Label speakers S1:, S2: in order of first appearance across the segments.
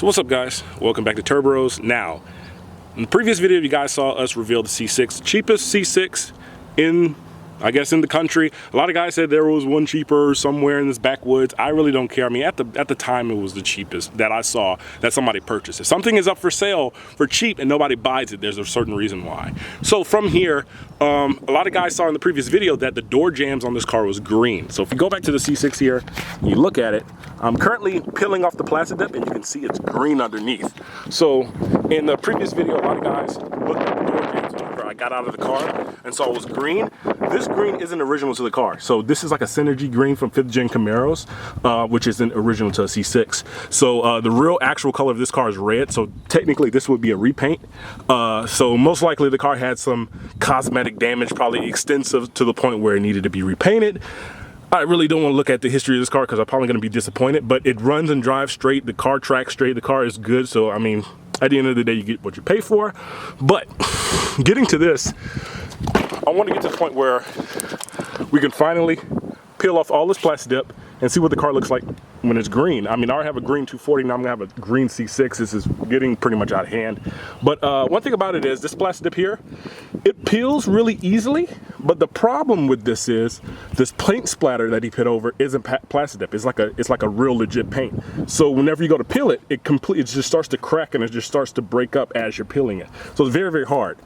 S1: So what's up, guys? Welcome back to Turboros. Now, in the previous video, you guys saw us reveal the C6, the cheapest C6 in, I guess, in the country. A lot of guys said there was one cheaper somewhere in this backwoods. I really don't care. I mean, at the time, it was the cheapest that I saw that somebody purchased. If something is up for sale for cheap and nobody buys it, there's a certain reason why. So from here, a lot of guys saw in the previous video that the door jambs on this car was green. So if you go back to the C6 here, you look at it, I'm currently peeling off the plastidip and you can see it's green underneath. So in the previous video, a lot of guys looked at the door jambs whenever I got out of the car and saw it was green. This green isn't original to the car. So this is like a synergy green from 5th gen Camaros, which isn't original to a C6. So the real actual color of this car is red. So technically this would be a repaint. So most likely the car had some cosmetic damage, probably extensive to the point where it needed to be repainted. I really don't want to look at the history of this car because I'm probably going to be disappointed, but it runs and drives straight. The car tracks straight. The car is good. So, I mean, at the end of the day, you get what you pay for. But getting to this, I want to get to the point where we can finally peel off all this plastidip and see what the car looks like when it's green. I mean, I already have a green 240, now I'm gonna have a green C6. This is getting pretty much out of hand. But one thing about it is this plastidip here, it peels really easily, but the problem with this is this paint splatter that he put over isn't plastidip. It's like a real legit paint. So whenever you go to peel it, it just starts to crack and it just starts to break up as you're peeling it. So it's very, very hard.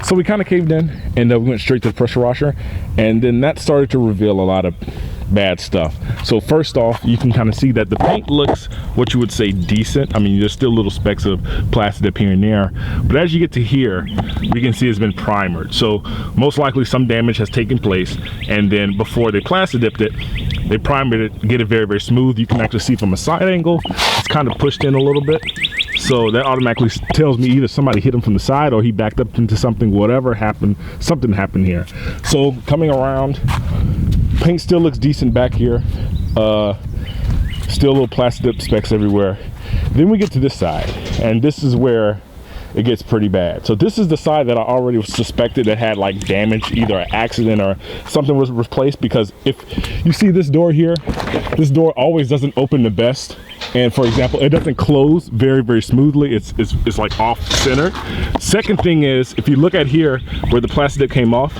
S2: So we kind of caved in and we went straight to the pressure washer, and then that started to reveal a lot of bad stuff. So first off, you can kind of see that the paint looks what you would say decent. I mean, there's still little specks of plastidip here and there, but as you get to here, you can see it's been primered. So most likely some damage has taken place, and then before they plastidipped it, they primed it, get it very, very smooth. You can actually see from a side angle, it's kind of pushed in a little bit. So that automatically tells me either somebody hit him from the side or he backed up into something, whatever happened, something happened here. So coming around, paint still looks decent back here. Still little plastidip specks everywhere. Then we get to this side, and this is where it gets pretty bad. So this is the side that I already suspected that had like damage, either an accident or something was replaced, because if you see this door here, this door always doesn't open the best. And for example, it doesn't close very, very smoothly. It's like off center. Second thing is, if you look at here where the plastidip came off,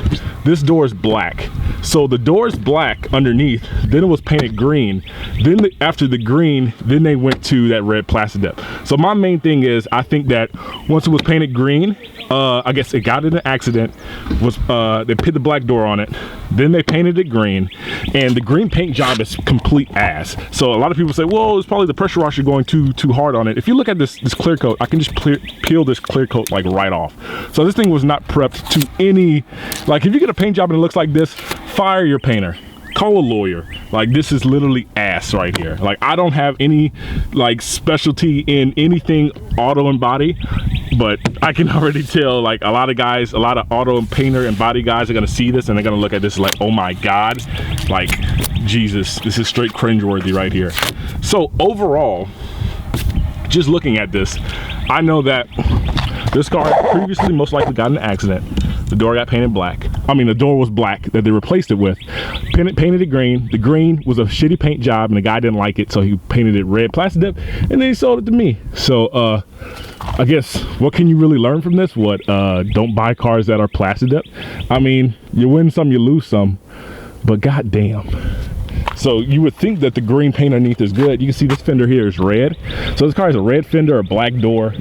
S2: this door is black. So the door is black underneath, then it was painted green. Then after the green, then they went to that red plastidip. So my main thing is, I think that once it was painted green, I guess it got in an accident, they put the black door on it, then they painted it green, and the green paint job is complete ass. So a lot of people say, well, it's probably the pressure washer going too hard on it. If you look at this clear coat, I can just peel this clear coat like right off. So this thing was not prepped to any, like if you get a paint job and it looks like this, fire your painter. Call a lawyer. Like, this is literally ass right here. Like, I don't have any like specialty in anything auto and body, but I can already tell like a lot of guys, a lot of auto and painter and body guys are gonna see this and they're gonna look at this like, oh my God, like Jesus, this is straight cringeworthy right here. So overall, just looking at this, I know that this car previously most likely got in an accident. The door got painted black. I mean, the door was black that they replaced it with. Painted it green. The green was a shitty paint job and the guy didn't like it, so he painted it red plastidip and then he sold it to me. So I guess what can you really learn from this? What, don't buy cars that are plastidip. I mean, you win some, you lose some, but goddamn. So you would think that the green paint underneath is good. You can see this fender here is red. So this car has a red fender, a black door.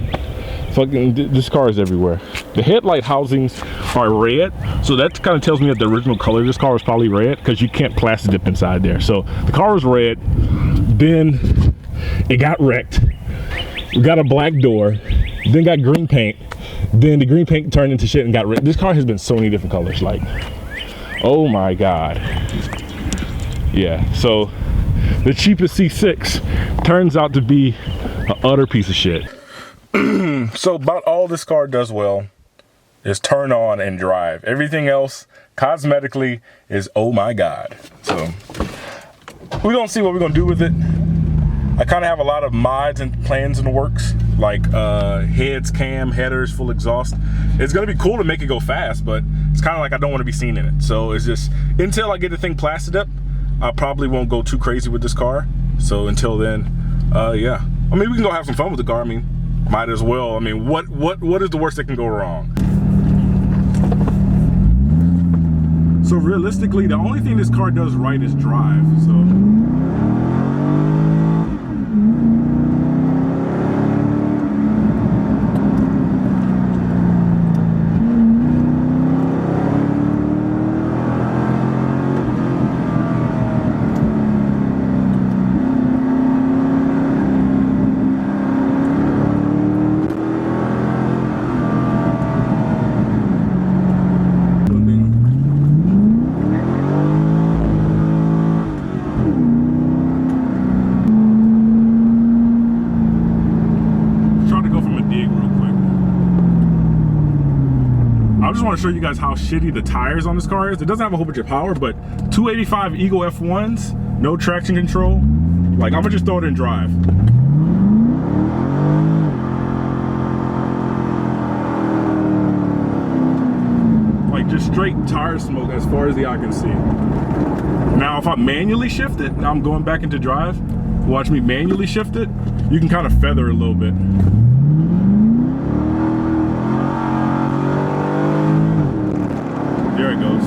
S2: Fucking, this car is everywhere. The headlight housings are red, so that kind of tells me that the original color of this car was probably red, because you can't plastidip inside there. So the car was red, then it got wrecked. We got a black door, then got green paint, then the green paint turned into shit and got red. This car has been so many different colors, like, oh my God. Yeah, so the cheapest C6 turns out to be an utter piece of shit. So about all this car does well is turn on and drive. Everything else cosmetically is oh my God. So we're gonna see what we're gonna do with it. I kind of have a lot of mods and plans in the works, like heads, cam, headers, full exhaust. It's gonna be cool to make it go fast, but it's kind of like I don't want to be seen in it. So it's just, until I get the thing plastered up, I probably won't go too crazy with this car. So until then, yeah. I mean, we can go have some fun with the car. I mean, might as well. I mean, what is the worst that can go wrong? So realistically, the only thing this car does right is drive. So I just want to show you guys how shitty the tires on this car is. It doesn't have a whole bunch of power, but 285 Eagle F1s, no traction control. Like, I'm gonna just throw it in drive. Like, just straight tire smoke as far as the eye can see. Now, if I manually shift it, now I'm going back into drive. Watch me manually shift it. You can kind of feather a little bit. There it goes.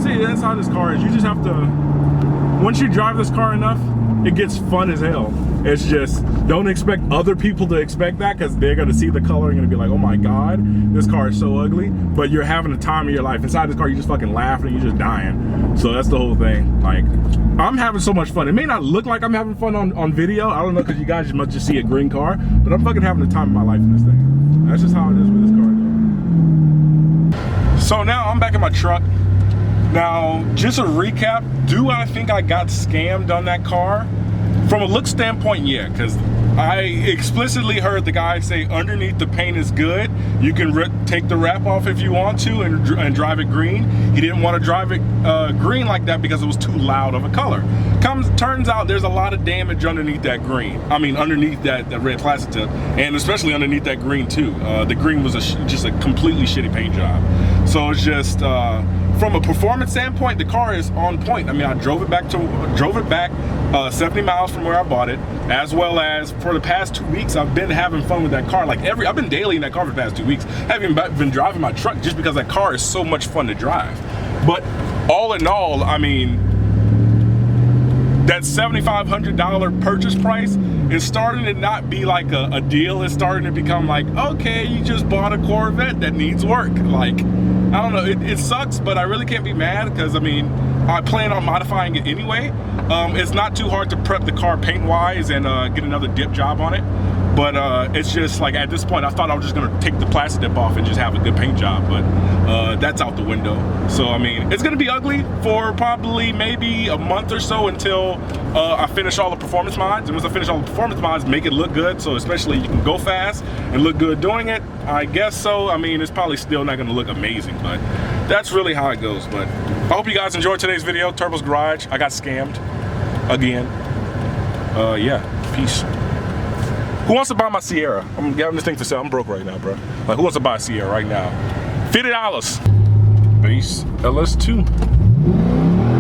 S2: See, that's how this car is. You just have to, once you drive this car enough, it gets fun as hell. It's just, don't expect other people to expect that, because they're gonna see the color and gonna be like, oh my God, this car is so ugly. But you're having the time of your life. Inside this car, you're just fucking laughing and you're just dying. So that's the whole thing. Like, I'm having so much fun. It may not look like I'm having fun on video. I don't know, because you guys must just see a green car, but I'm fucking having the time of my life in this thing. That's just how it is with this car. So now I'm back in my truck. Now, just a recap, do I think I got scammed on that car? From a look standpoint, yeah, because I explicitly heard the guy say underneath the paint is good. You can take the wrap off if you want to and drive it green. He didn't want to drive it green like that because it was too loud of a color. Turns out there's a lot of damage underneath that green. I mean, underneath that red plastic tip, and especially underneath that green too. The green was just a completely shitty paint job. So it's just, from a performance standpoint, the car is on point. I mean, I drove it back 70 miles from where I bought it, as well as for the past 2 weeks, I've been having fun with that car. Like I've been daily in that car for the past 2 weeks. I haven't been driving my truck just because that car is so much fun to drive. But all in all, I mean, that $7,500 purchase price is starting to not be like a deal. It's starting to become like, okay, you just bought a Corvette that needs work. Like, I don't know, it sucks, but I really can't be mad, because I mean, I plan on modifying it anyway. It's not too hard to prep the car paint-wise and get another dip job on it. But it's just like, at this point, I thought I was just gonna take the plastic dip off and just have a good paint job, but that's out the window. So I mean, it's gonna be ugly for probably maybe a month or so until I finish all the performance mods. And once I finish all the performance mods, make it look good. So especially you can go fast and look good doing it, I guess so. I mean, it's probably still not gonna look amazing, but that's really how it goes. But I hope you guys enjoyed today's video. Turbo's Garage. I got scammed again. Yeah, peace. Who wants to buy my Sierra? I'm getting this thing for sale. I'm broke right now, bro. Like, who wants to buy a Sierra right now? $50. Base LS2.